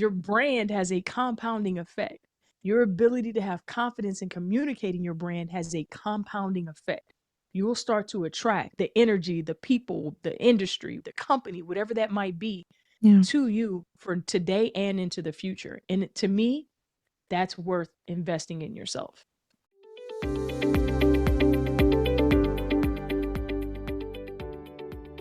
Your brand has a compounding effect. Your ability to have confidence in communicating your brand has a compounding effect. You will start to attract the energy, the people, the industry, the company, whatever that might be, Yeah. to you for today and into the future. And to me, that's worth investing in yourself.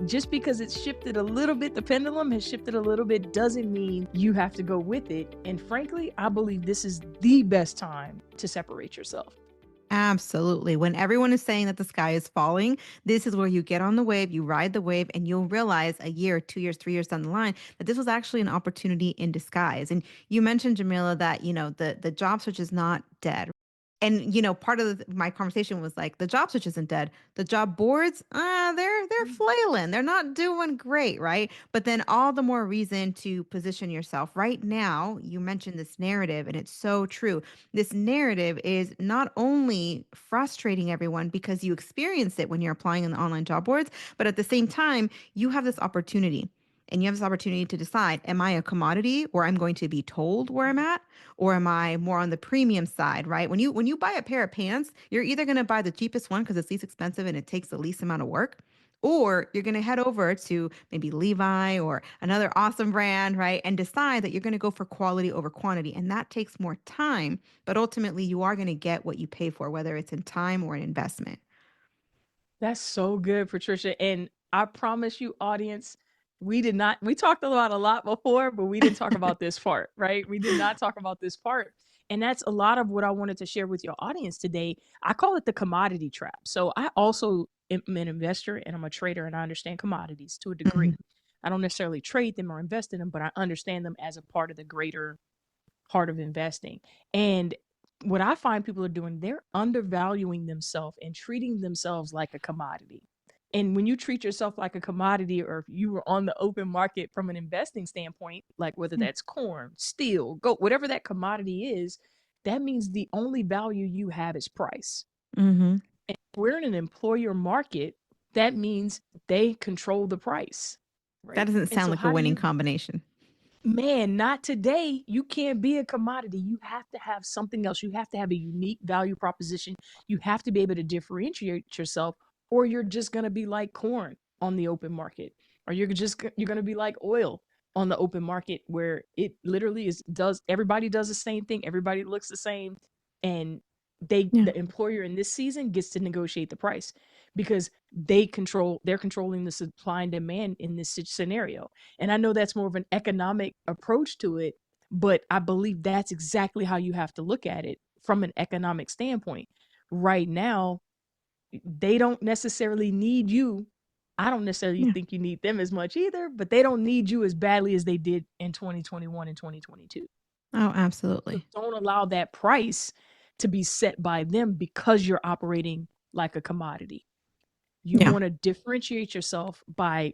Just because it's shifted a little bit, the pendulum has shifted a little bit, doesn't mean you have to go with it. And frankly, I believe this is the best time to separate yourself. Absolutely. When everyone is saying that the sky is falling, this is where you get on the wave, you ride the wave, and you'll realize a year, 2 years, 3 years down the line that this was actually an opportunity in disguise. And you mentioned, Jamila, that the job search is not dead. And part of my conversation was like, the job search isn't dead. The job boards, they're flailing. They're not doing great, right? But then all the more reason to position yourself. Right now, you mentioned this narrative, and it's so true. This narrative is not only frustrating everyone because you experience it when you're applying in the online job boards, but at the same time, you have this opportunity. And you have this opportunity to decide, am I a commodity where I'm going to be told where I'm at? Or am I more on the premium side, right? When you buy a pair of pants, you're either going to buy the cheapest one because it's least expensive and it takes the least amount of work, or you're going to head over to maybe Levi or another awesome brand, right? And decide that you're going to go for quality over quantity. And that takes more time, but ultimately you are going to get what you pay for, whether it's in time or an investment. That's so good, Patricia. And I promise you, audience, we talked about a lot before, but we didn't talk about this part, right? We did not talk about this part. And that's a lot of what I wanted to share with your audience today. I call it the commodity trap. So I also am an investor and I'm a trader and I understand commodities to a degree. Mhm. I don't necessarily trade them or invest in them, but I understand them as a part of the greater part of investing. And what I find people are doing, they're undervaluing themselves and treating themselves like a commodity. And when you treat yourself like a commodity, or if you were on the open market from an investing standpoint, like whether Yeah. that's corn, steel, gold, whatever that commodity is, that means the only value you have is price. Mhm. And if we're in an employer market, that means they control the price, That right? doesn't And sound so like a how do winning you combination. Man, not today. You can't be a commodity. You have to have something else. You have to have a unique value proposition. You have to be able to differentiate yourself, or you're just going to be like corn on the open market, or you're going to be like oil on the open market, where it literally is does everybody does the same thing. Everybody looks the same, and Yeah. the employer in this season gets to negotiate the price because they're controlling the supply and demand in this scenario. And I know that's more of an economic approach to it, but I believe that's exactly how you have to look at it from an economic standpoint. Right now, they don't necessarily need you. I don't necessarily Yeah. think you need them as much either, but they don't need you as badly as they did in 2021 and 2022. Oh, So absolutely. don't allow that price to be set by them because you're operating like a commodity. You Yeah. want to differentiate yourself by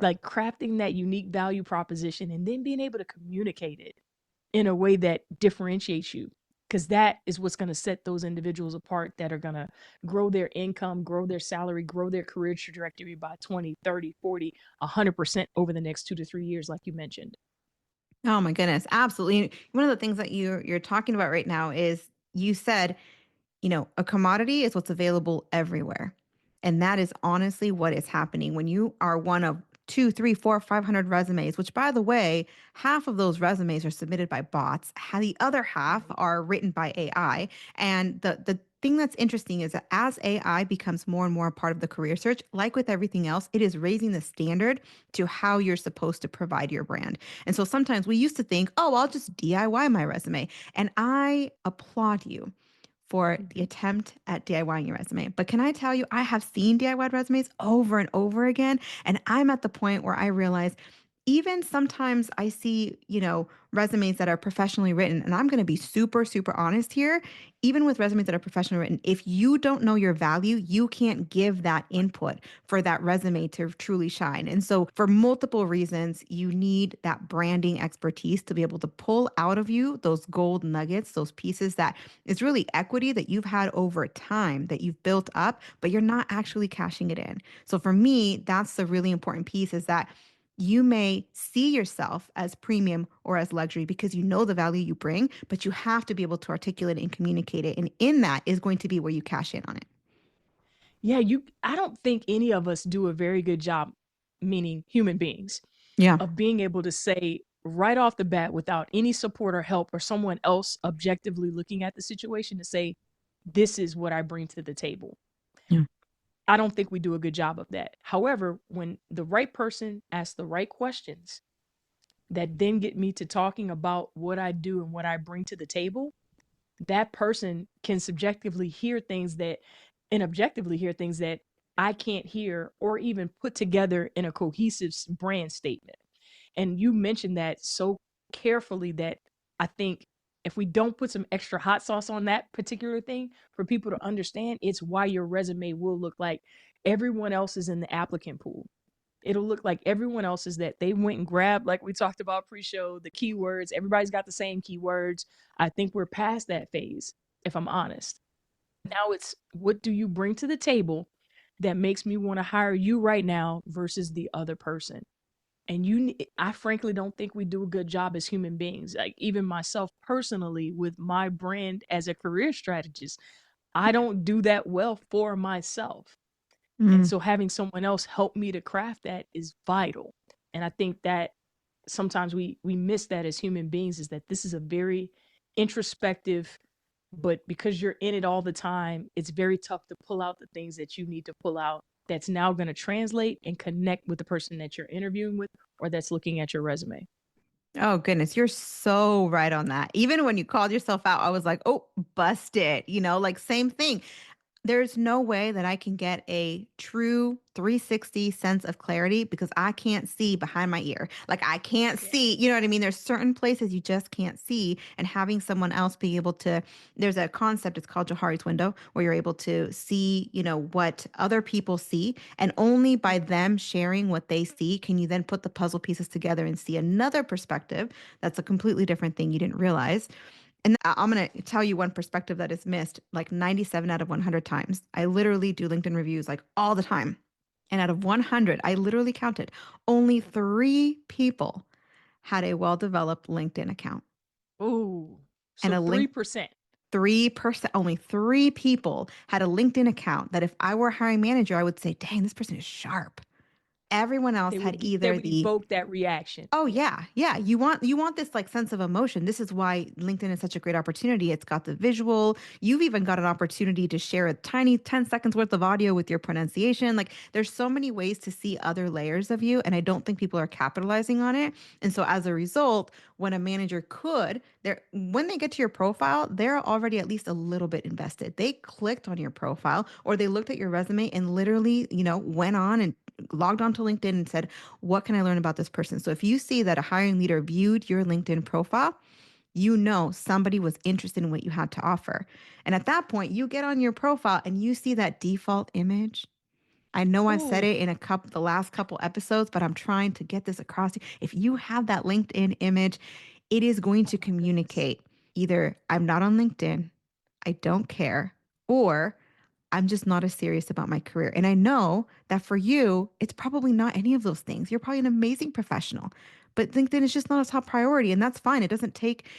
like crafting that unique value proposition and then being able to communicate it in a way that differentiates you, because that is what's going to set those individuals apart that are going to grow their income, grow their salary, grow their career trajectory by 20, 30, 40, 100% over the next 2 to 3 years, like you mentioned. Oh my goodness, absolutely. One of the things that you're talking about right now is you said, a commodity is what's available everywhere. And that is honestly what is happening when you are one of two, three, four, 500 resumes, which by the way, half of those resumes are submitted by bots. The other half Mhm. are written by AI. And the thing that's interesting is that as AI becomes more and more a part of the career search, like with everything else, it is raising the standard to how you're supposed to provide your brand. And so sometimes we used to think, oh, I'll just DIY my resume. And I applaud you for the Mhm. attempt at DIYing your resume. But can I tell you, I have seen DIY resumes over and over again. And I'm at the point where I realize even sometimes I see, resumes that are professionally written. And I'm going to be super, super honest here. Even with resumes that are professionally written, if you don't know your value, you can't give that Right. input for that resume to truly shine. And so, for multiple reasons, you need that branding expertise to be able to pull out of you those gold nuggets, those pieces that is really equity that you've had over time that you've built up, but you're not actually cashing it in. So, for me, that's the really important piece is that You may see yourself as premium or as luxury because you know the value you bring, but you have to be able to articulate it and communicate it. And in that is going to be where you cash in on it. Yeah, I don't think any of us do a very good job, meaning human beings, Yeah. of being able to say right off the bat without any support or help or someone else objectively looking at the situation to say, this is what I bring to the table. Yeah. I don't think we do a good job of that. However, when the right person asks the right questions that then get me to talking about what I do and what I bring to the table, that person can subjectively hear things that and objectively hear things that I can't hear or even put together in a cohesive brand statement. And you mentioned that so carefully that I think if we don't put some extra hot sauce on that particular thing for people to understand, it's why your resume will look like everyone else is in the applicant pool. It'll look like everyone else is that they went and grabbed, like we talked about pre-show, the keywords. Everybody's got the same keywords. I think we're past that phase, if I'm honest. Now it's what do you bring to the table that makes me want to hire you right now versus the other person. And I frankly don't think we do a good job as human beings. Like even myself personally with my brand as a career strategist, I don't do that well for myself. And Mm. so having someone else help me to craft that is vital. And I think that sometimes we miss that as human beings, is that this is a very introspective, but because you're in it all the time, it's very tough to pull out the things that you need to pull out that's now going to translate and connect with the person that you're interviewing with or that's looking at your resume. Oh, goodness. You're so right on that. Even when you called yourself out, I was like, oh, busted. Like same thing. There's no way that I can get a true 360 sense of clarity because I can't see behind my ear. Like I can't Yeah. see, you know what I mean? There's certain places you just can't see. And having someone else be able to, there's a concept, it's called Johari's window, where you're able to see, what other people see. And only by Mm. them sharing what they see can you then put the puzzle pieces together and see another perspective that's a completely different thing you didn't realize. And I'm going to tell you one perspective that is missed like 97 out of 100 times. I literally do LinkedIn reviews like all the time. And out of 100, I literally counted, only 3 people had a well developed LinkedIn account. Ooh. And So a link 3%. 3%, only 3 people had a LinkedIn account that if I were a hiring manager, I would say, dang, this person is sharp. Everyone else had They either would the evoke that reaction. Oh Yeah. yeah. Yeah, you want this like sense of emotion. This is why LinkedIn is such a great opportunity. It's got the visual. You've even got an opportunity to share a tiny 10 seconds worth of audio with your pronunciation. Like there's so many ways to see other layers of you and I don't think people are capitalizing on it. And so as a result, when a manager could, they're when they get to your profile, they're already at least a little bit invested. They clicked on your profile or they looked at your resume and literally, went on and logged onto LinkedIn and said, what can I learn about this person? So if you see that a hiring leader viewed your LinkedIn profile, you know somebody was interested in what you had to offer. And at that point, you get on your profile and you see that default image. I know I've said Ooh. it in the last couple episodes, but I'm trying to get this across. If you have that LinkedIn image, it is going Oh to my goodness. communicate either I'm not on LinkedIn, I don't care, or I'm just not as serious about my career. And I know that for you, it's probably not any of those things. You're probably an amazing professional, but LinkedIn is just not a top priority. And that's fine. You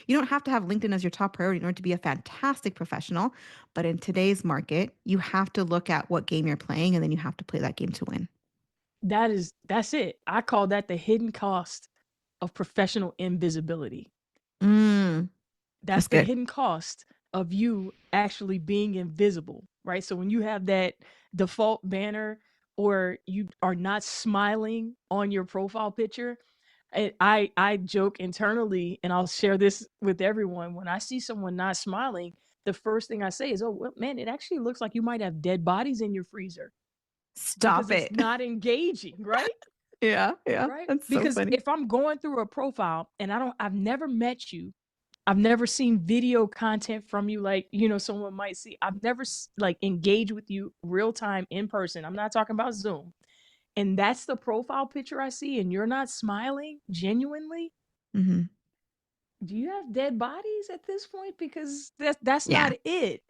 don't have to have LinkedIn as your top priority in order to be a fantastic professional. But in today's market, you have to look at what game you're playing and then you have to play that game to win. That's it. I call that the hidden cost of professional invisibility. Mm, That's that's the good. hidden cost of you actually being invisible, right? So when you have that default banner or you are not smiling on your profile picture, I joke internally, and I'll share this with everyone. When I see someone not smiling, the first thing I say is, "Oh, well, man, it actually looks like you might have dead bodies in your freezer because Stop it's it. not engaging, right?" Yeah, yeah. Right? That's so Because funny. if I'm going through a profile and I've never met you, I've never seen video content from you like, someone might see. I've never like engaged with you real time in person. I'm not talking about Zoom. And that's the profile picture I see and you're not smiling genuinely. Hmm. Do you have dead bodies at this point? Because that's Yeah, not it.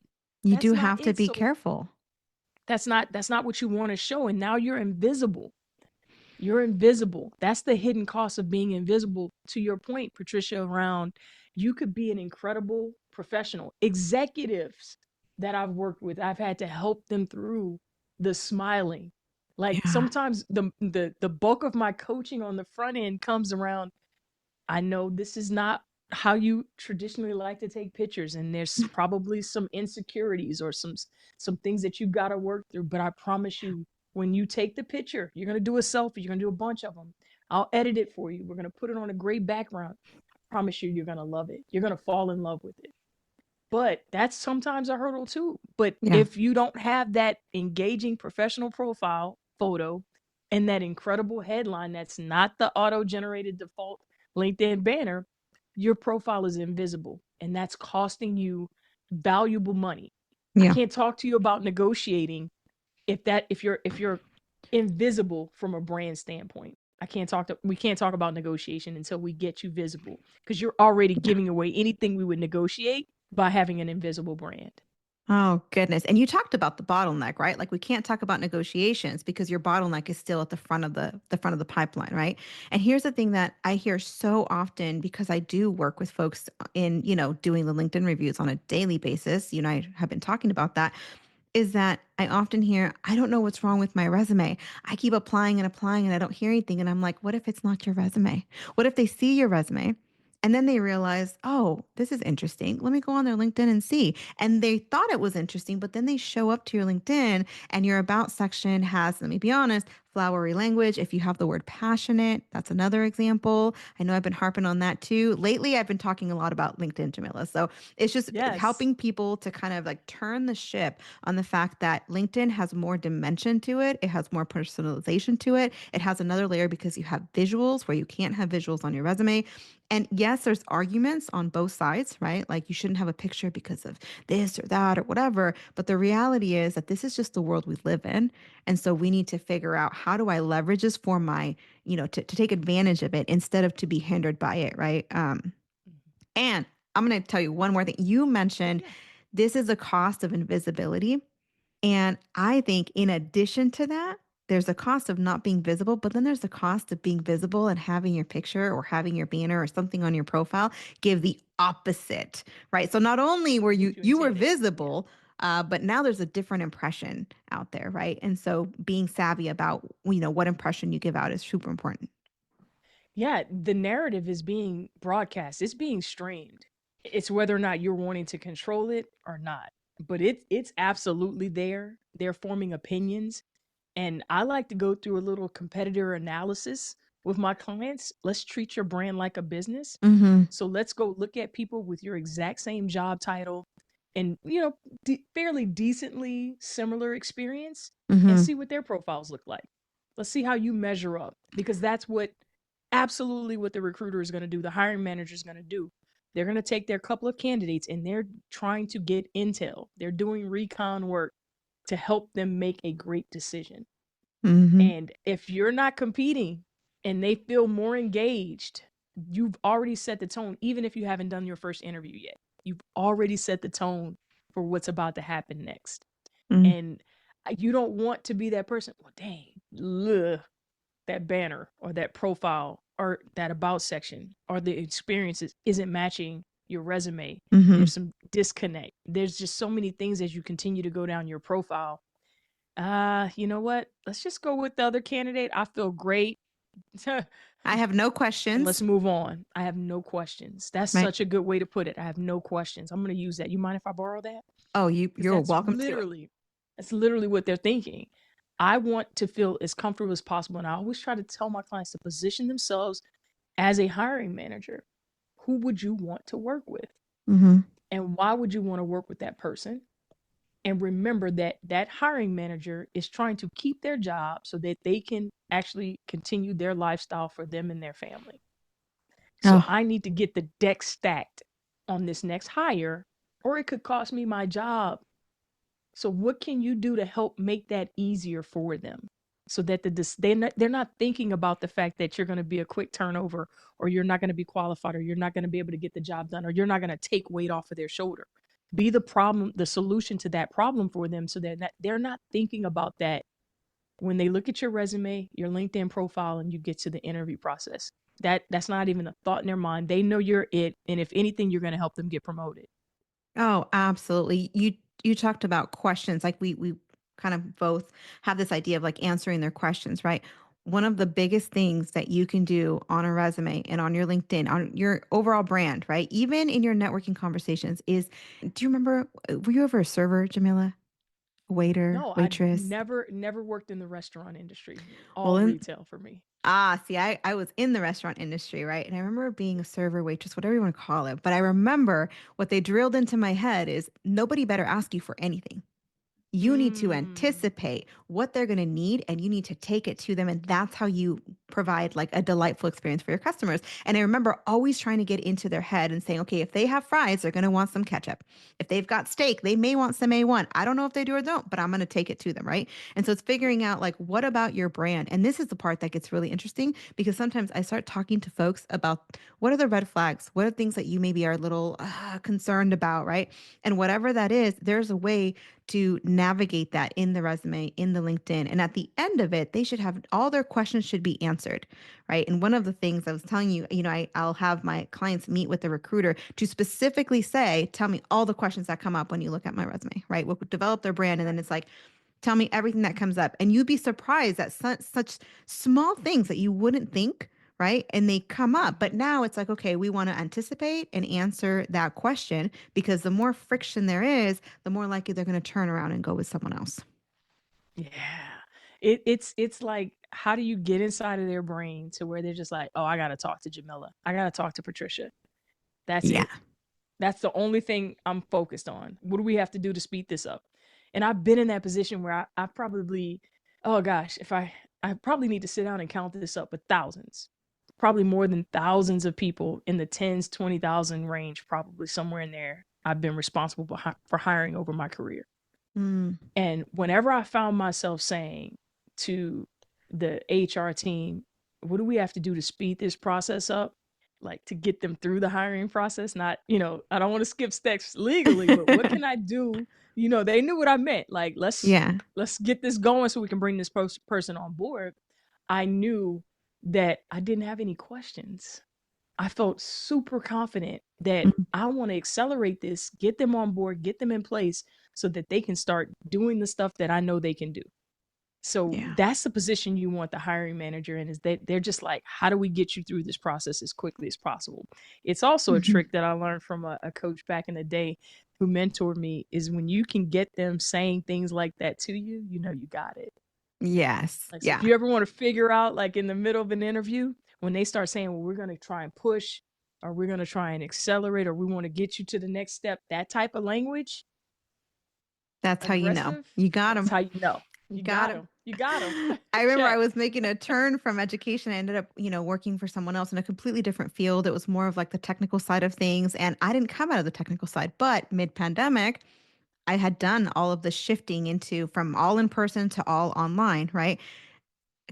you That's do not have to it. be So careful. that's not what you want to show and now you're invisible. You're invisible. That's the hidden cost of being invisible. To your point, Patricia, around you could be an incredible professional. Executives that I've worked with, I've had to help them through the smiling. Like Yeah. sometimes the bulk of my coaching on the front end comes around, I know this is not how you traditionally like to take pictures, and there's probably some insecurities or some things that you got to work through, but I promise you, when you take the picture, you're going to do a selfie, you're going to do a bunch of them. I'll edit it for you. We're going to put it on a great background. I promise you, you're going to love it. You're going to fall in love with it. But that's sometimes a hurdle too. But Yeah. if you don't have that engaging professional profile photo and that incredible headline that's not the auto generated default LinkedIn banner, your profile is invisible, and that's costing you valuable money. I Yeah. can't talk to you about negotiating if you're invisible from a brand standpoint. We can't talk about negotiation until we get you visible, because you're already Yeah. giving away anything we would negotiate by having an invisible brand. Oh, goodness. And you talked about the bottleneck, right? Like we can't talk about negotiations because your bottleneck is still at the front of the pipeline, right? And here's the thing that I hear so often because I do work with folks in, doing the LinkedIn reviews on a daily basis. You and I have been talking about that is that I often hear, I don't know what's wrong with my resume. I keep applying and applying and I don't hear anything. And I'm like, what if it's not your resume? What if they see your resume and then they realize, oh, this is interesting. Let me go on their LinkedIn and see. And they thought it was interesting, but then they show up to your LinkedIn and your about section has, let me be honest, flowery language. If you have the word passionate, that's another example. I know I've been harping on that too. Lately, I've been talking a lot about LinkedIn, Jamila. So it's just Yes. helping people to kind of like turn the ship on the fact that LinkedIn has more dimension to it. It has more personalization to it. It has another layer because you have visuals where you can't have visuals on your resume. And yes, there's arguments on both sides, right? Like you shouldn't have a picture because of this or that or whatever. But the reality is that this is just the world we live in. And so we need to figure out how do I leverage this for my, to take advantage of it instead of to be hindered by it, right? Mhm. And I'm going to tell you one more thing. You mentioned Yeah. this is a cost of invisibility. And I think in addition to that, there's a cost of not being visible, but then there's the cost of being visible and having your picture or having your banner or something on your profile give the opposite, right? So not only were What you you you were intended. Yeah. visible, but now there's a different impression out there, right? And so being savvy about what impression you give out is super important. Yeah, the narrative is being broadcast. It's being streamed. It's whether or not you're wanting to control it or not. But it's absolutely there. They're forming opinions. And I like to go through a little competitor analysis with my clients. Let's treat your brand like a business. Mm-hmm. So let's go look at people with your exact same job title and, fairly decently similar experience, and Mm-hmm. see what their profiles look like. Let's see how you measure up, because that's what absolutely what the recruiter is going to do, the hiring manager is going to do. They're going to take their couple of candidates and they're trying to get intel. They're doing recon work to help them make a great decision. Mm-hmm. And if you're not competing and they feel more engaged, you've already set the tone, even if you haven't done your first interview yet. You've already set the tone for what's about to happen next. Mm-hmm. And you don't want to be that person. Well, dang, ugh, that banner or that profile or that about section or the experiences isn't matching your resume. Mm-hmm. There's some disconnect. There's just so many things as you continue to go down your profile. You know what? Let's just go with the other candidate. I feel great. And I have no let's questions. move on. I have no questions. That's Right. such a good way to put it. I have no questions. I'm going to use that. You mind if I borrow that? Oh, Because you're welcome to it. that's literally what they're thinking. I want to feel as comfortable as possible. And I always try to tell my clients to position themselves as a hiring manager. Who would you want to work with? Mm-hmm. And why would you want to work with that person? And remember that that hiring manager is trying to keep their job so that they can actually continue their lifestyle for them and their family. So Oh, I need to get the deck stacked on this next hire, or it could cost me my job. So what can you do to help make that easier for them? So that they're not thinking about the fact that you're going to be a quick turnover, or you're not going to be qualified, or you're not going to be able to get the job done, or you're not going to take weight off of their shoulder. Be the solution to that problem for them, so that they're not thinking about that when they look at your resume, your LinkedIn profile, and you get to the interview process. That's not even a thought in their mind. They know you're it, and if anything, you're going to help them get promoted. Oh, absolutely. You talked about questions. Like we kind of both have this idea of like answering their questions, right? One of the biggest things that you can do on a resume and on your LinkedIn, on your overall brand, right? Even in your networking conversations is, do you remember, were you ever a server, Jamila? Waiter, No, I waitress? never worked in the restaurant industry. Well, All in retail for me. see, I was in the restaurant industry, right? And I remember being a server, waitress, whatever you want to call it. But I remember what they drilled into my head is nobody better ask you for anything. You need to Mm. anticipate what they're going to need and you need to take it to them. And that's how you provide like a delightful experience for your customers. And I remember always trying to get into their head and saying, okay, if they have fries, they're going to want some ketchup. If they've got steak, they may want some A1. I don't know if they do or don't, but I'm going to take it to them. Right. And so it's figuring out like, what about your brand? And this is the part that gets really interesting because sometimes I start talking to folks about what are the red flags? What are things that you maybe are a little concerned about? Right. And whatever that is, there's a way to navigate that in the resume, in the LinkedIn. And at the end of it, they should have all their questions should be answered, right? And one of the things I was telling you, I'll have my clients meet with the recruiter to specifically say, tell me all the questions that come up when you look at my resume, right? We'll develop their brand. And then it's like, tell me everything that comes up. And you'd be surprised at such small things that you wouldn't think, right? And they come up. But Hmm. now it's like, okay, we want to anticipate and answer that question because the more friction there is, the more likely they're going to turn around and go with someone else. Yeah. It's like, how do you get inside of their brain to where they're just like, oh, I gotta talk to Jamila. I gotta talk to Patricia. That's Yeah. it. That's the only thing I'm focused on. What do we have to do to speed this up? And I've been in that position where I probably, oh gosh, if I probably need to sit down and count this up, but thousands, probably more than thousands of people in the tens, 20,000 range, probably somewhere in there. I've been responsible for hiring over my career. Mm, And whenever I found myself saying to the HR team, what do we have to do to speed this process up? Like to get them through the hiring process, not, I don't want to skip steps legally, but what can I do? They knew what I meant. Like, yeah. let's get this going so we can bring this person on board. I knew that I didn't have any questions. I felt super confident that Mm, I want to accelerate this, get them on board, get them in place so that they can start doing the stuff that I know they can do. So yeah. that's the position you want the hiring manager in, is that they're just like, how do we get you through this process as quickly as possible? It's also a Mhm. trick that I learned from a coach back in the day who mentored me, is when you can get them saying things like that to you, you got it. Yes. Like, so if Yeah. you ever want to figure out, like in the middle of an interview, when they start saying, well, we're going to try and push, or we're going to try and accelerate, or we want to get you to the next step, that type of language, That's how you know. aggressive, You got that's them. how you know. You You got got him. him. You got him. I remember I Check. was making a turn from education. I ended up, working for someone else in a completely different field. It was more of like the technical side of things. And I didn't come out of the technical side, but mid pandemic, I had done all of the shifting into from all in person to all online, right?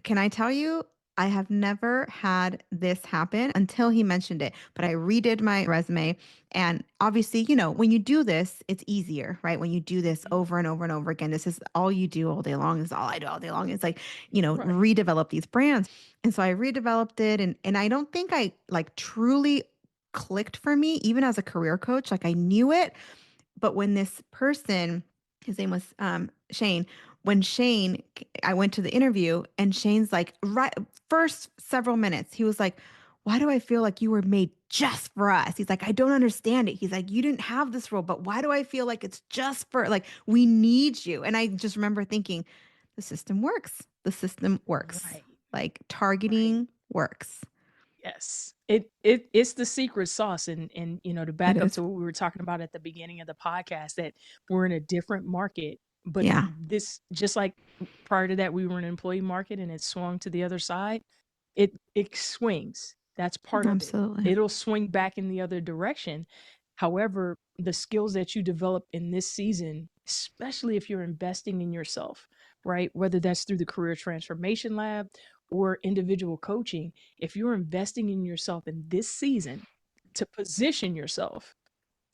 Can I tell you, I have never had this happen until he mentioned it. But I redid my resume. And obviously, when you do this, it's easier, right? When you do this Mhm. over and over and over again, this is all you do all day long. This is all I do all day long. It's like, Right. redevelop these brands. And so I redeveloped it. And I don't think I like truly clicked for me, even as a career coach. Like I knew it, but when this person, his name was Shane, when I went to the interview and Shane's like, right, first several minutes, he was like, why do I feel like you were made just for us? He's like, I don't understand it. He's like, you didn't have this role, but why do I feel like it's just for, like, we need you? And I just remember thinking, the system works. The system works. Right. Like Right. targeting works. Yes. It's the secret sauce. And to It back up is. to what we were talking about at the beginning of the podcast, that we're in a different market, but Yeah. this, just like prior to that, we were in an employee market and it swung to the other side. It swings. That's part of it. Absolutely. It'll swing back in the other direction. However, the skills that you develop in this season, especially if you're investing in yourself, right? Whether that's through the Career Transformation Lab or individual coaching, if you're investing in yourself in this season to position yourself,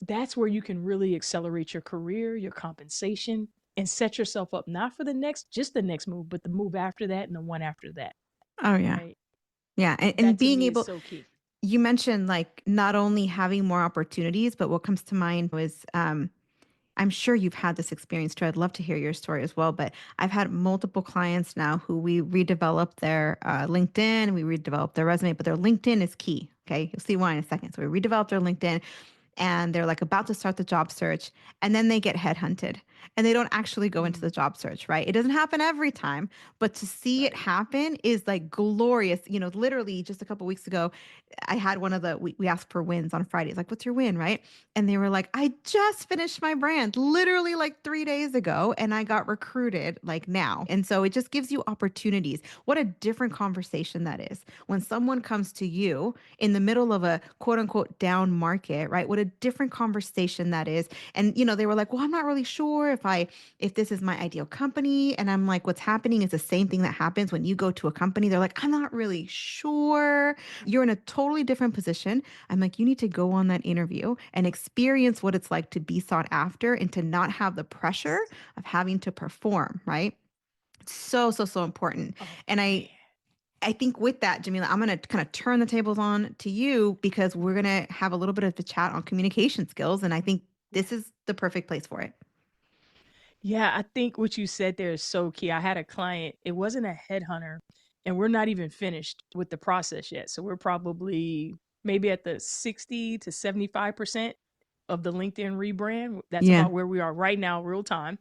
that's where you can really accelerate your career, your compensation, and set yourself up not for the next, just the next move, but the move after that and the one after that. Oh, yeah. Right. Yeah. And That to being me is able, so key. you mentioned like not only having more opportunities, but what comes to mind was I'm sure you've had this experience too. I'd love to hear your story as well. But I've had multiple clients now who we redeveloped their LinkedIn, we redeveloped their resume, but their LinkedIn is key. Okay. You'll see why in a second. So we redeveloped their LinkedIn and they're like about to start the job search and then they get headhunted and they don't actually go into the Mm, job search, right? It doesn't happen every time, but to see it right. happen is like glorious. You know, literally just a couple weeks ago, I had one of the we asked for wins on Fridays, like, what's your win, right? And they were like, I just finished my brand literally like 3 days ago and I got recruited like now. And so it just gives you opportunities. What a different conversation that is when someone comes to you in the middle of a quote unquote down market, right? What a different conversation that is. And you know, they were like, well, I'm not really sure if this is my ideal company. And I'm like, what's happening is the same thing that happens when you go to a company. They're like, I'm not really sure. You're in a totally different position. I'm like, you need to go on that interview and experience what it's like to be sought after and to not have the pressure Yes. of having to perform, right? So, so, so important. Oh And man. I think with that, Jamila, I'm going to kind of turn the tables on to you because we're going to have a little bit of the chat on communication skills. And I think Yeah. this is the perfect place for it. Yeah, I think what you said there is so key. I had a client, it wasn't a headhunter, and we're not even finished with the process yet. So we're probably maybe at the 60 to 75% of the LinkedIn rebrand. That's Yeah, about where we are right now, real time.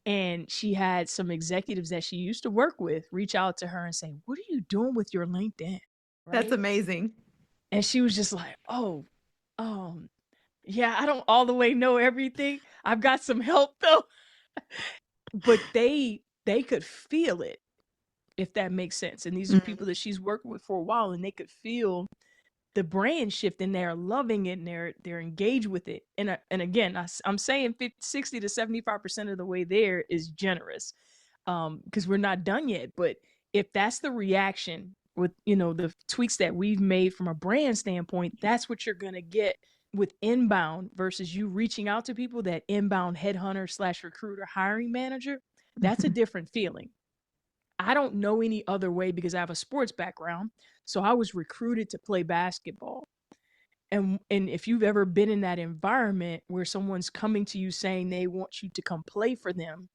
And she had some executives that she used to work with reach out to her and say, "What are you doing with your LinkedIn?" that's Right? amazing. And she was just like, "Oh, um, yeah, I don't all the way know everything. I've got some help though." But they could feel it, if that makes sense. And these are Mm, people that she's worked with for a while, and they could feel the brand shift, and they're loving it, and they're engaged with it. And again, I'm saying 50, 60 to 75% of the way there is generous, because we're not done yet. But if that's the reaction with the tweaks that we've made from a brand standpoint, that's what you're gonna get with inbound versus you reaching out to people. That inbound headhunter slash recruiter hiring manager, that's a mhm. different feeling. I don't know any other way because I have a sports background. So I was recruited to play basketball. And if you've ever been in that environment where someone's coming to you saying they want you to come play for them,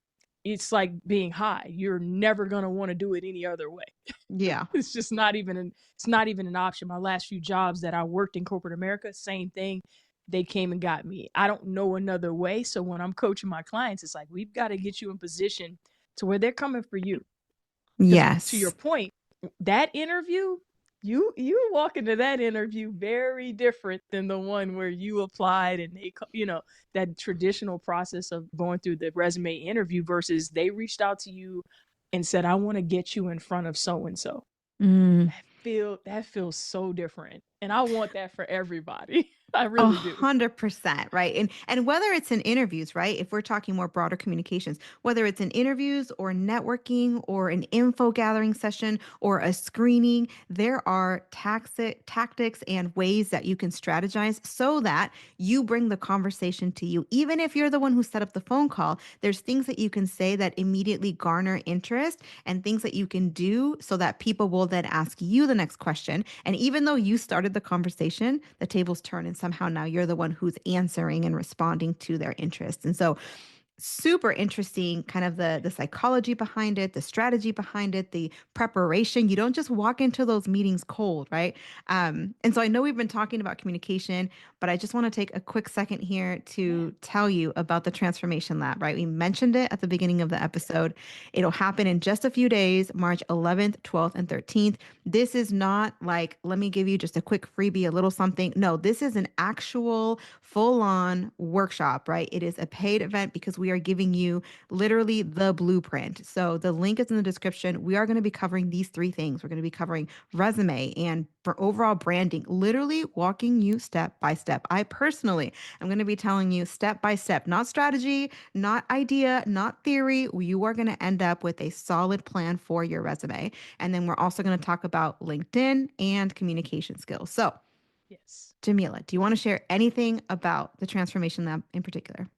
it's like being high. You're never going to want to do it any other way. Yeah. It's just not even it's not even an option. My last few jobs that I worked in corporate America, same thing. They came and got me. I don't know another way. So when I'm coaching my clients, it's like we've got to get you in position to where they're coming for you. Because to your Yes. point, that interview, you walk into that interview very different than the one where you applied and that traditional process of going through the resume interview versus they reached out to you and said, I want to get you in front of so and so. Mm. That feels so different, and I want that for everybody. I A really do. 100%, right? And whether it's in interviews, right? If we're talking more broader communications, whether it's in interviews or networking or an info gathering session or a screening, there are tactics and ways that you can strategize so that you bring the conversation to you. Even if you're the one who set up the phone call, there's things that you can say that immediately garner interest and things that you can do so that people will then ask you the next question. And even though you started the conversation, the tables turn and somehow now you're the one who's answering and responding to their interests. And so super interesting kind of the psychology behind it, the strategy behind it, the preparation. You don't just walk into those meetings cold, right? And so I know we've been talking about communication, but I just want to take a quick second here Yeah. to tell you about the transformation lab, right? We mentioned it at the beginning of the Yes. episode. It'll happen in just a few days, March 11th, 12th, and 13th. This is not like, let me give you just a quick freebie, a little something. No, this is an actual full on workshop, right? It is a paid event because we are giving you literally the blueprint. So the link is in the description. We are going to be covering these three things. We're going to be covering resume and for overall branding, literally walking you step by step. I personally am going to be telling you step by step, not strategy, not idea, not theory. You are going to end up with a solid plan for your resume. And then we're also going to talk about LinkedIn and communication skills. So, Yes. Jamila, do you want to share anything about the Transformation Lab in particular?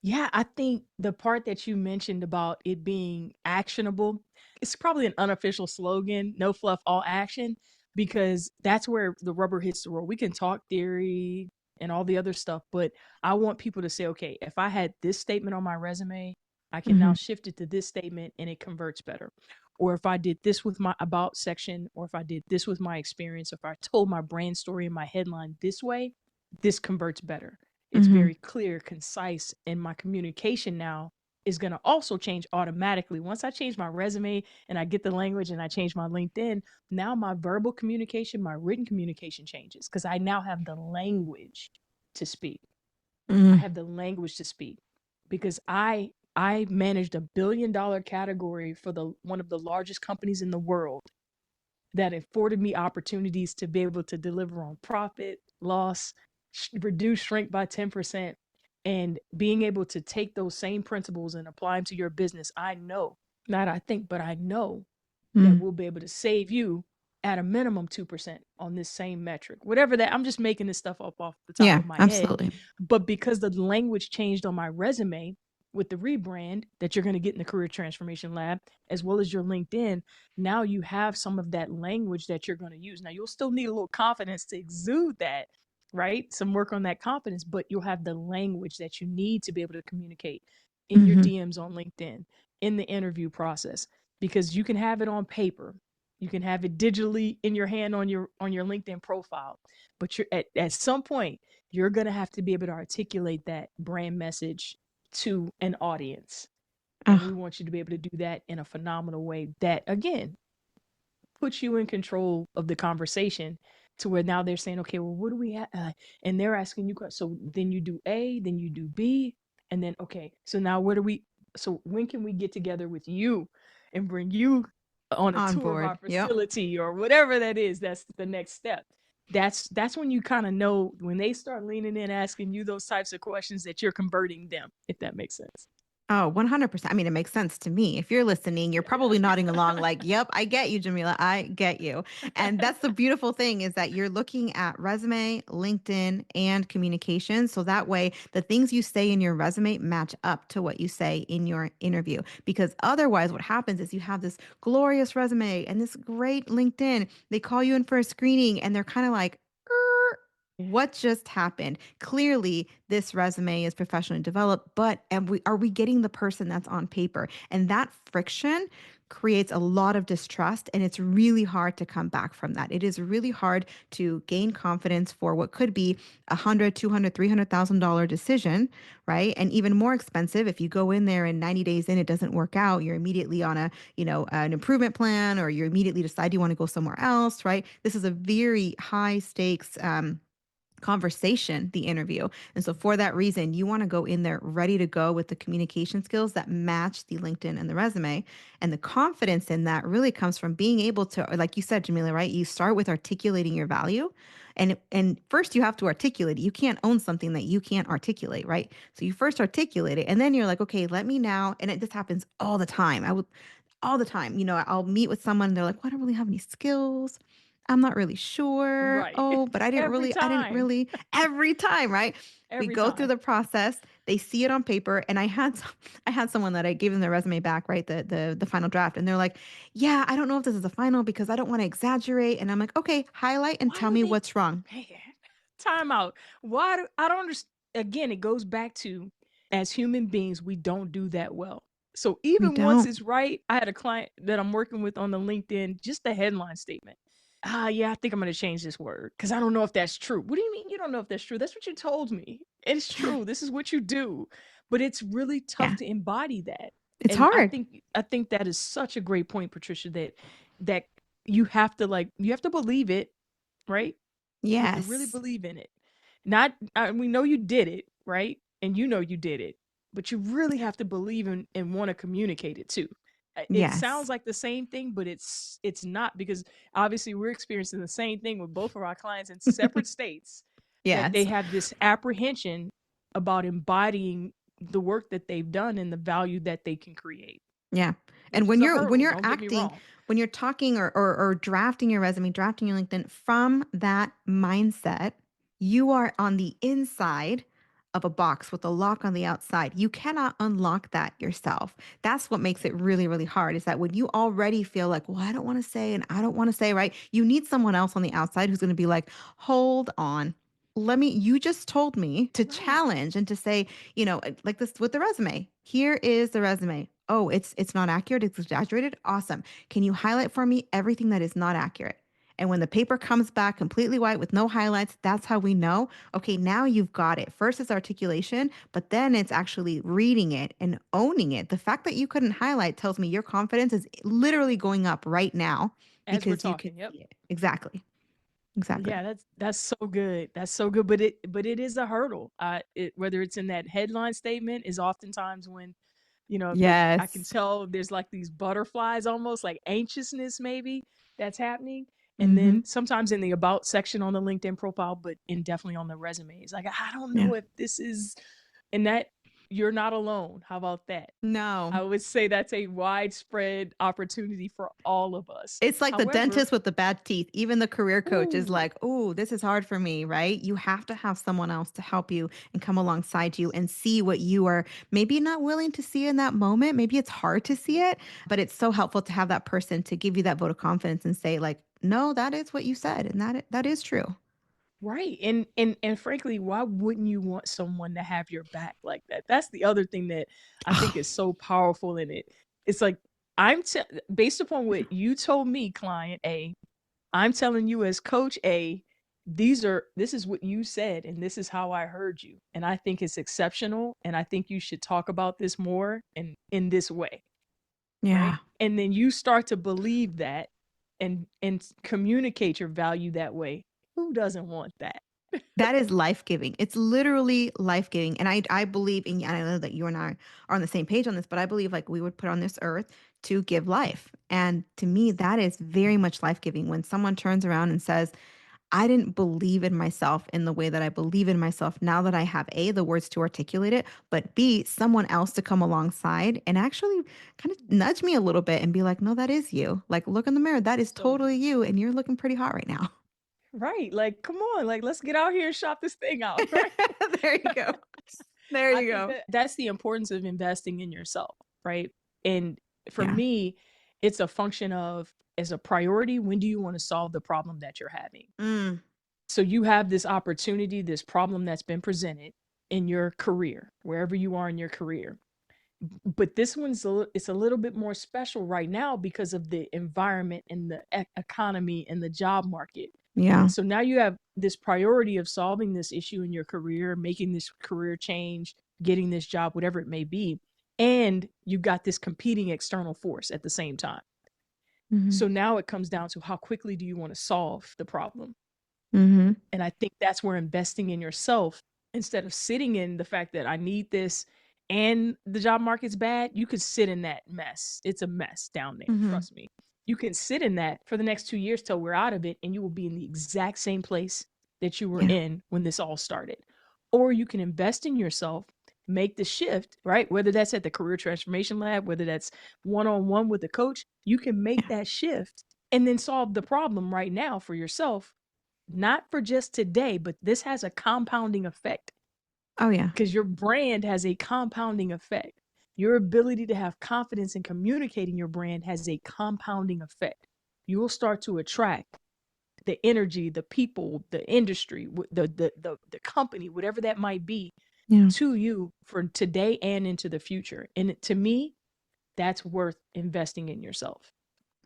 Yeah, I think the part that you mentioned about it being actionable, it's probably an unofficial slogan, no fluff, all action, because that's where the rubber hits the road. We can talk theory and all the other stuff, but I want people to say, okay, if I had this statement on my resume, I can now Hmm. shift it to this statement and it converts better. Or if I did this with my about section, or if I did this with my experience, if I told my brand story in my headline this way, this converts better. It's Hmm. very clear, concise, and my communication now is going to also change automatically. Once I change my resume and I get the language and I change my LinkedIn, now my verbal communication, my written communication changes because I now have the language to speak. I Mm. have the language to speak because I managed $1 billion category for the one of the largest companies in the world that afforded me opportunities to be able to deliver on profit, loss, reduce shrink by 10%, and being able to take those same principles and apply them to your business. I know, not I think, but I know that Mm. we'll be able to save you at a minimum 2% on this same metric. Whatever that, I'm just making this stuff up off the top Yeah, of my head. absolutely. But because the language changed on my resume with the rebrand that you're going to get in the career transformation lab, as well as your LinkedIn, now you have some of that language that you're going to use. Now, you'll still need a little confidence to exude that, right? Some work on that confidence, but you'll have the language that you need to be able to communicate in your Hmm. DMs on LinkedIn, in the interview process, because you can have it on paper. You can have it digitally in your hand on your LinkedIn profile, but you're at some point you're going to have to be able to articulate that brand message to an audience. And we Oh, want you to be able to do that in a phenomenal way that, again, puts you in control of the conversation to where now they're saying, okay, well, what do we have? And they're asking you, so then you do A, then you do B, and then, okay, so now what are we, so when can we get together with you and bring you on a on tour of our board. Yep. facility or whatever that is? That's the next step. That's when you kind of know when they start leaning in, asking you those types of questions that you're converting them, if that makes sense. Oh, 100%. I mean, it makes sense to me. If you're listening, you're probably nodding along like, "Yep, I get you, Jamila. I get you." And that's the beautiful thing is that you're looking at resume, LinkedIn, and communication. So that way, the things you say in your resume match up to what you say in your interview. Because otherwise, what happens is you have this glorious resume and this great LinkedIn. They call you in for a screening and they're kind of like, what just happened? Clearly, this resume is professionally developed, but are we getting the person that's on paper? And that friction creates a lot of distrust, and it's really hard to come back from that. It is really hard to gain confidence for what could be $100, $200, $300,000 decision, right? And even more expensive if you go in there and 90 days in it doesn't work out, you're immediately on a an improvement plan, or you immediately decide you want to go somewhere else, right? This is a very high stakes conversation, the interview. And so for that reason, you want to go in there ready to go with the communication skills that match the LinkedIn and the resume. And the confidence in that really comes from being able to, like you said, Jamila, right? You start with articulating your value. And first you have to articulate it. You can't own something that you can't articulate, right? So you first articulate it and then you're like, okay, let me now. And this happens all the time. I would all the time. I'll meet with someone, they're like, well, I don't really have any skills. I'm not really sure. Right. Oh, but Every I didn't time. really every time, right? We Every go through time. the process, they see it on paper, and I had someone that I gave them their resume back, right? The final draft, and they're like, "Yeah, I don't know if this is a final because I don't want to exaggerate." And I'm like, "Okay, highlight and Why tell do me they, what's wrong." man, time out. Why do I don't understand? Again, it goes back to, as human beings, we don't do that well. So We even once don't. it's right, I had a client that I'm working with on the LinkedIn, just the headline statement. Yeah, I think I'm going to change this word because I don't know if that's true. What do you mean you don't know if that's true? That's what you told me. It's true. This is what you do. But it's really tough Yeah. to embody that. It's And I hard. think I think that is such a great point, Patricia, that you have to, like, you have to believe it, right? You have to really Yes. believe in it. Not, we know you did it, right? And you know you did it, but you really have to believe in and want to communicate it too. It Yes. sounds like the same thing, but it's not, because obviously we're experiencing the same thing with both of our clients in separate states, that they Yes. have this apprehension about embodying the work that they've done and the value that they can create, Yeah. And which is a when hurdle. you're Don't get me acting, wrong. when you're talking or drafting your resume, drafting your LinkedIn from that mindset, you are on the inside of a box with a lock on the outside. You cannot unlock that yourself. That's what makes it really, really hard is that when you already feel like, well, I don't want to say and I don't want to say, right? You need someone else on the outside who's going to be like, hold on. You just told me to Right. challenge and to say, like this with the resume. Here is the resume. Oh, it's not accurate. It's exaggerated. Awesome. Can you highlight for me everything that is not accurate? And when the paper comes back completely white with no highlights, that's how we know, okay, now you've got it. First it's articulation, but then it's actually reading it and owning it. The fact that you couldn't highlight tells me your confidence is literally going up right now As we're because you can talking. Yep. see it. Exactly. Exactly. Yeah, that's so good. That's so good. But it is a hurdle. Whether it's in that headline statement is oftentimes when, I can Yes. tell there's like these butterflies, almost like anxiousness maybe that's happening. And Mm-hmm. then sometimes in the about section on the LinkedIn profile, but definitely on the resume, it's like I don't Yeah. know if this is, and that you're not alone. How about that? No. I would say that's a widespread opportunity for all of us. It's like the However, dentist with the bad teeth. Even the career coach is ooh, like, "Oh, this is hard for me," right? You have to have someone else to help you and come alongside you yes. and see what you are maybe not willing to see in that moment. Maybe it's hard to see Mhm. it, but it's so helpful to have that person to give you that vote of confidence and say like, "No, that is what you said and that is true." Right. And frankly, why wouldn't you want someone to have your back like that? That's the other thing that I think is so powerful in it. It's like based upon what you told me, client A, I'm telling you as coach A, this is what you said and this is how I heard you. And I think it's exceptional and I think you should talk about this more in this way, right? Yeah. And then you start to believe that and communicate your value that way. Who doesn't want that? That is life-giving. It's literally life-giving, and I believe and I know that you and I are on the same page on this, but I believe, like, we would put on this earth to give life, and to me, that is very much life-giving when someone turns around and says, "I didn't believe in myself in the way that I believe in myself now that I have, A, the words to articulate it, but B, someone else to come alongside and actually kind of nudge me a little bit and be like, 'No, that is you. Like, look in the mirror. That is So good. totally you, and you're looking pretty hot right now.'" Right. Like, come on, like let's get out here and shop this thing out, right? There you go. There I you think go. that that's the importance of investing in yourself, right? And for Yeah. me, it's a function of as a priority, when do you want to solve the problem that you're having? Mm, So you have this opportunity, this problem that's been presented in your career, wherever you are in your career. But this it's a little bit more special right now because of the environment and the economy and the job market. yeah. So now you have this priority of solving this issue in your career, making this career change, getting this job, whatever it may be, and you've got this competing external force at the same time. Mhm. So now it comes down to how quickly do you want to solve the problem? Mhm. And I think that's where investing in yourself, instead of sitting in the fact that I need this and the job market's bad, you could sit in that mess. It's a mess down there, Mhm. trust me. You can sit in that for the next 2 years till we're out of it, and you will be in the exact same place that you were Yeah. in when this all started. Or you can invest in yourself, make the shift, right? Whether that's at the Career Transformation Lab, whether that's one on one with the coach, you can make Yeah. that shift and then solve the problem right now for yourself, not for just today, but this has a compounding effect Oh, yeah. because your brand has a compounding effect. Your ability to have confidence in communicating your brand has a compounding effect. You will start to attract the energy, the people, the industry, the company, whatever that might be, Yeah. to you for today and into the future. And to me, that's worth investing in yourself.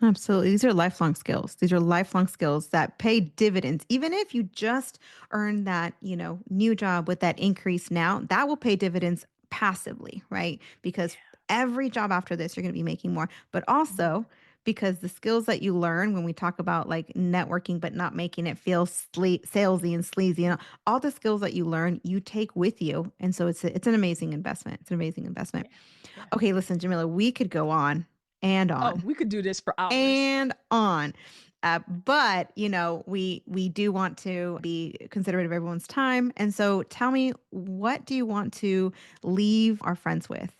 Absolutely. These are lifelong skills. These are lifelong skills that pay dividends. Even if you just earn that, new job with that increase now, that will pay dividends passively, right? Because every job after this, you're going to be making more. But More. also because the skills that you learn when we talk about like networking, but not making it feel salesy and sleazy, all the skills that you learn, you take with you. And so it's an amazing investment. It's an amazing investment. Yeah. Yeah. Okay, listen, Jamila, we could go on and Oh, on we could do this for hours. and on. But we do want to be considerate of everyone's time, and so tell me, what do you want to leave our friends with?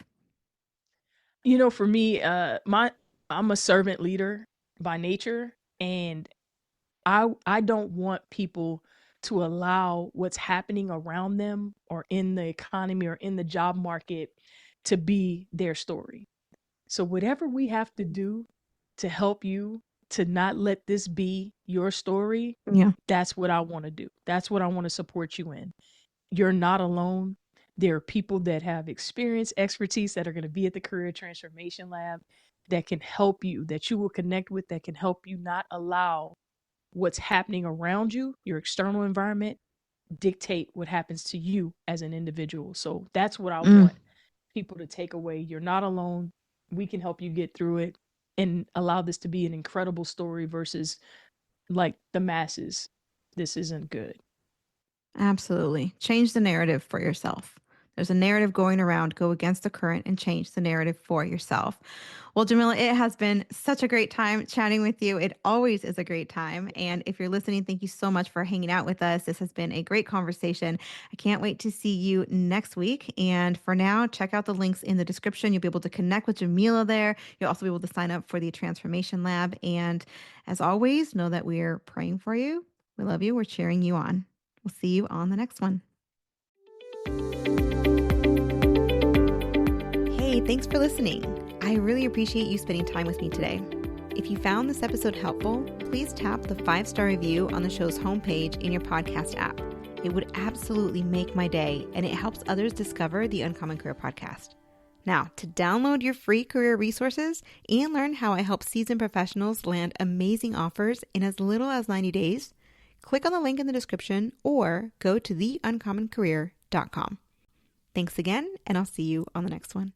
For me, I'm a servant leader by nature, and I don't want people to allow what's happening around them or in the economy or in the job market to be their story. So, whatever we have to do to help you to not let this be your story, Yeah. that's what I want to do. That's what I want to support you in. You're not alone. There are people that have experience, expertise that are going to be at the Career Transformation Lab that can help you, that you will connect with, that can help you not allow what's happening around you, your external environment, dictate what happens to you as an individual. So that's what I Mm, want people to take away. You're not alone. We can help you get through it and allow this to be an incredible story versus like the masses. This isn't good. absolutely. Change the narrative for yourself. There's a narrative going around. Go against the current and change the narrative for yourself. Well, Jamila, it has been such a great time chatting with you. It always is a great time. And if you're listening, thank you so much for hanging out with us. This has been a great conversation. I can't wait to see you next week. And for now, check out the links in the description. You'll be able to connect with Jamila there. You'll also be able to sign up for the Transformation Lab. And as always, know that we're praying for you. We love you. We're cheering you on. We'll see you on the next one. Hey, thanks for listening. I really appreciate you spending time with me today. If you found this episode helpful, please tap the 5-star review on the show's homepage in your podcast app. It would absolutely make my day, and it helps others discover the Uncommon Career Podcast. Now, to download your free career resources and learn how I help seasoned professionals land amazing offers in as little as 90 days, click on the link in the description or go to theuncommoncareer.com. Thanks again, and I'll see you on the next one.